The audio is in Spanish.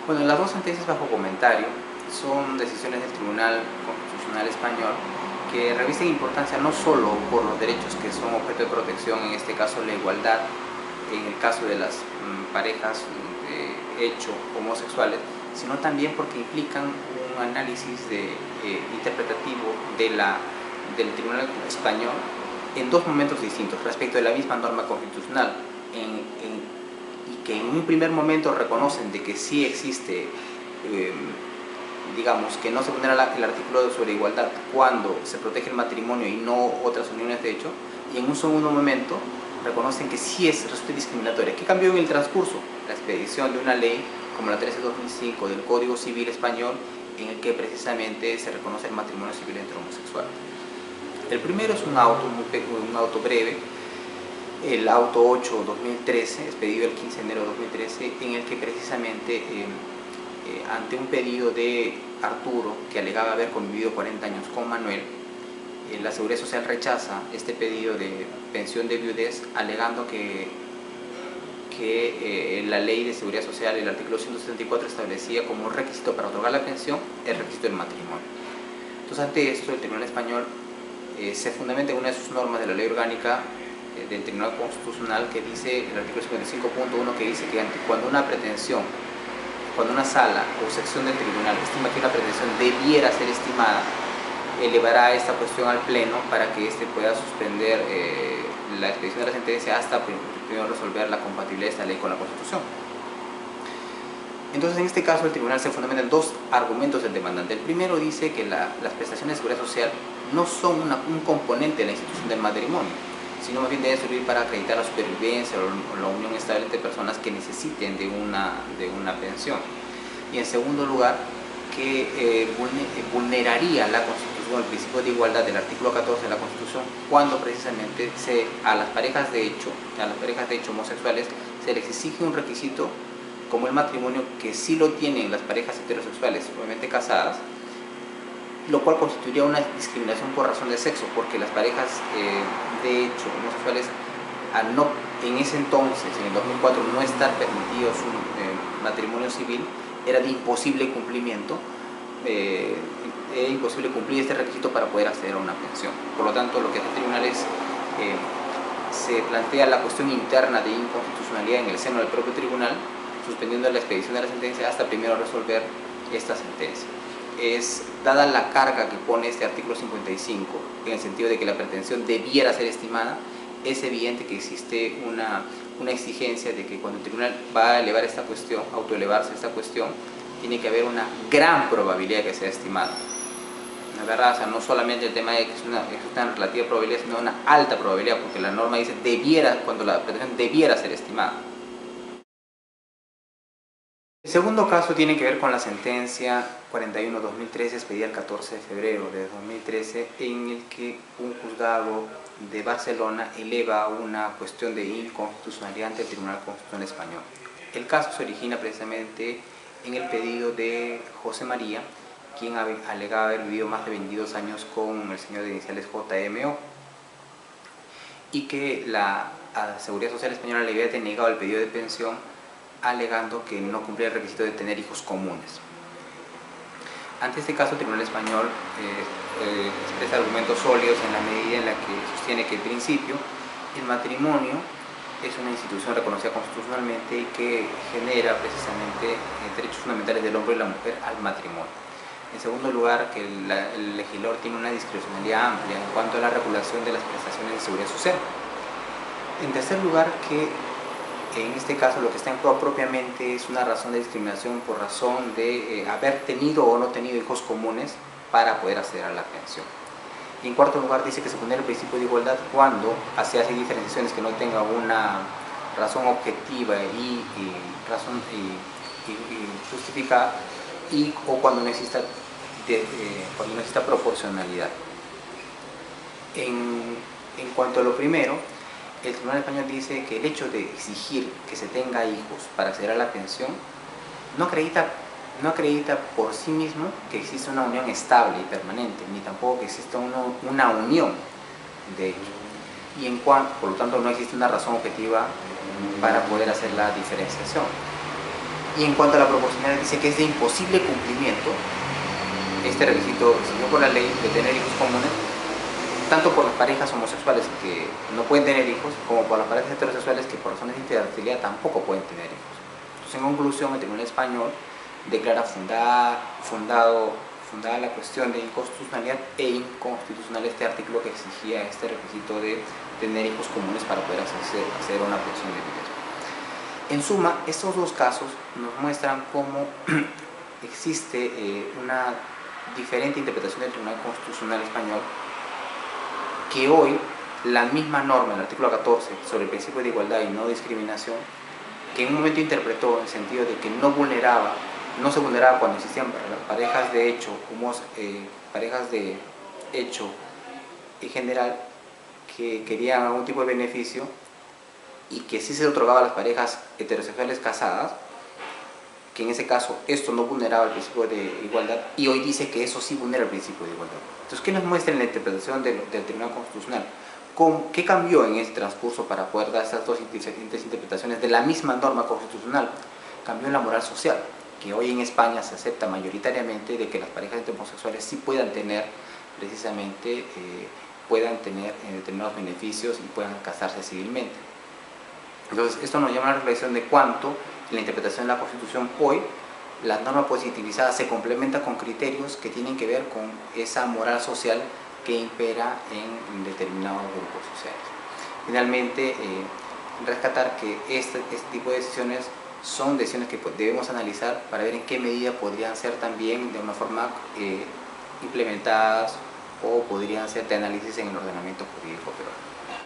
Bueno, las dos sentencias bajo comentario son decisiones del Tribunal Constitucional Español que revisten importancia no solo por los derechos que son objeto de protección, en este caso la igualdad, en el caso de las parejas de hecho homosexuales, sino también porque implican un análisis interpretativo del Tribunal Español en dos momentos distintos respecto de la misma norma constitucional, y que en un primer momento reconocen de que sí existe, digamos, que no se vulnera el artículo sobre igualdad cuando se protege el matrimonio y no otras uniones de hecho, y en un segundo momento reconocen que sí resulta discriminatoria. ¿Qué cambió en el transcurso? La expedición de una ley como la 13/2005 del Código Civil Español, en el que precisamente se reconoce el matrimonio civil entre homosexuales. El primero es un auto breve, el auto 8/2013, expedido el 15 de enero de 2013, en el que precisamente ante un pedido de Arturo, que alegaba haber convivido 40 años con Manuel, la Seguridad Social rechaza este pedido de pensión de viudez, alegando que la Ley de Seguridad Social, el artículo 174, establecía como un requisito para otorgar la pensión el requisito del matrimonio. Entonces, ante esto, el Tribunal Español se fundamenta en una de sus normas de la Ley Orgánica del Tribunal Constitucional, que dice, el artículo 55.1, que dice que cuando una pretensión, cuando una sala o sección del tribunal estima que una pretensión debiera ser estimada, elevará esta cuestión al Pleno para que éste pueda suspender la expedición de la sentencia hasta primero resolver la compatibilidad de esta ley con la Constitución. Entonces, en este caso, el tribunal se fundamenta en dos argumentos del demandante. El primero dice que las prestaciones de seguridad social no son un componente de la institución del matrimonio, sino más bien deben servir para acreditar la supervivencia o la unión estable entre personas que necesiten de una pensión. Y en segundo lugar, que vulneraría la Constitución, el principio de igualdad del artículo 14 de la Constitución, cuando precisamente a las parejas de hecho homosexuales se les exige un requisito como el matrimonio, que sí lo tienen las parejas heterosexuales, obviamente casadas, lo cual constituiría una discriminación por razón de sexo, porque las parejas de hecho homosexuales, en ese entonces, en el 2004, no estar permitidos un matrimonio civil, era de imposible cumplimiento, era imposible cumplir este requisito para poder acceder a una pensión. Por lo tanto, lo que hace el tribunal es, se plantea la cuestión interna de inconstitucionalidad en el seno del propio tribunal, suspendiendo la expedición de la sentencia hasta primero resolver esta sentencia. Dada la carga que pone este artículo 55, en el sentido de que la pretensión debiera ser estimada, es evidente que existe una exigencia de que cuando el tribunal va a elevar esta cuestión, autoelevarse esta cuestión, tiene que haber una gran probabilidad de que sea estimada. La verdad, o sea, no solamente el tema de que es una relativa probabilidad, sino una alta probabilidad, porque la norma dice cuando la pretensión debiera ser estimada. El segundo caso tiene que ver con la sentencia 41/2013, expedida el 14 de febrero de 2013, en el que un juzgado de Barcelona eleva una cuestión de inconstitucionalidad ante el Tribunal Constitucional Español. El caso se origina precisamente en el pedido de José María, quien alegaba haber vivido más de 22 años con el señor de iniciales JMO, y que la Seguridad Social Española le había denegado el pedido de pensión, alegando que no cumplía el requisito de tener hijos comunes. Ante este caso, el Tribunal Español expresa argumentos sólidos en la medida en la que sostiene que, en principio, el matrimonio es una institución reconocida constitucionalmente y que genera precisamente derechos fundamentales del hombre y la mujer al matrimonio. En segundo lugar, que el legislador tiene una discrecionalidad amplia en cuanto a la regulación de las prestaciones de seguridad social. En tercer lugar, que en este caso lo que está en juego propiamente es una razón de discriminación por razón de haber tenido o no tenido hijos comunes para poder acceder a la pensión. Y en cuarto lugar, dice que se pone el principio de igualdad cuando se hacen diferenciaciones que no tenga una razón objetiva y justificada, o cuando no exista proporcionalidad. En cuanto a lo primero, el Tribunal Español dice que el hecho de exigir que se tenga hijos para acceder a la pensión no acredita por sí mismo que exista una unión estable y permanente, ni tampoco que exista una unión de hecho. Y por lo tanto no existe una razón objetiva para poder hacer la diferenciación. Y en cuanto a la proporcionalidad, dice que es de imposible cumplimiento este requisito exigido por la ley de tener hijos comunes, tanto por las parejas homosexuales que no pueden tener hijos, como por las parejas heterosexuales que por razones de infertilidad tampoco pueden tener hijos. Entonces, en conclusión, el Tribunal Español declara fundada la cuestión de inconstitucionalidad e inconstitucional este artículo que exigía este requisito de tener hijos comunes para poder acceder a una pensión de viudez. En suma, estos dos casos nos muestran cómo existe una diferente interpretación del Tribunal Constitucional Español, que hoy la misma norma, el artículo 14, sobre el principio de igualdad y no discriminación, que en un momento interpretó en el sentido de que no se vulneraba cuando existían parejas de hecho, parejas de hecho en general que querían algún tipo de beneficio, y que sí se otorgaba a las parejas heterosexuales casadas, que en ese caso esto no vulneraba el principio de igualdad, y hoy dice que eso sí vulnera el principio de igualdad. Entonces, ¿qué nos muestra en la interpretación del Tribunal Constitucional? ¿Qué cambió en ese transcurso para poder dar estas dos diferentes interpretaciones de la misma norma constitucional? Cambió en la moral social, que hoy en España se acepta mayoritariamente de que las parejas homosexuales sí puedan tener precisamente determinados beneficios y puedan casarse civilmente. Entonces, esto nos llama a la reflexión de cuánto en la interpretación de la Constitución hoy la norma positivizada se complementa con criterios que tienen que ver con esa moral social que impera en determinados grupos sociales. Finalmente, rescatar que este tipo de decisiones son decisiones que debemos analizar para ver en qué medida podrían ser también de una forma implementadas o podrían ser de análisis en el ordenamiento jurídico peruano.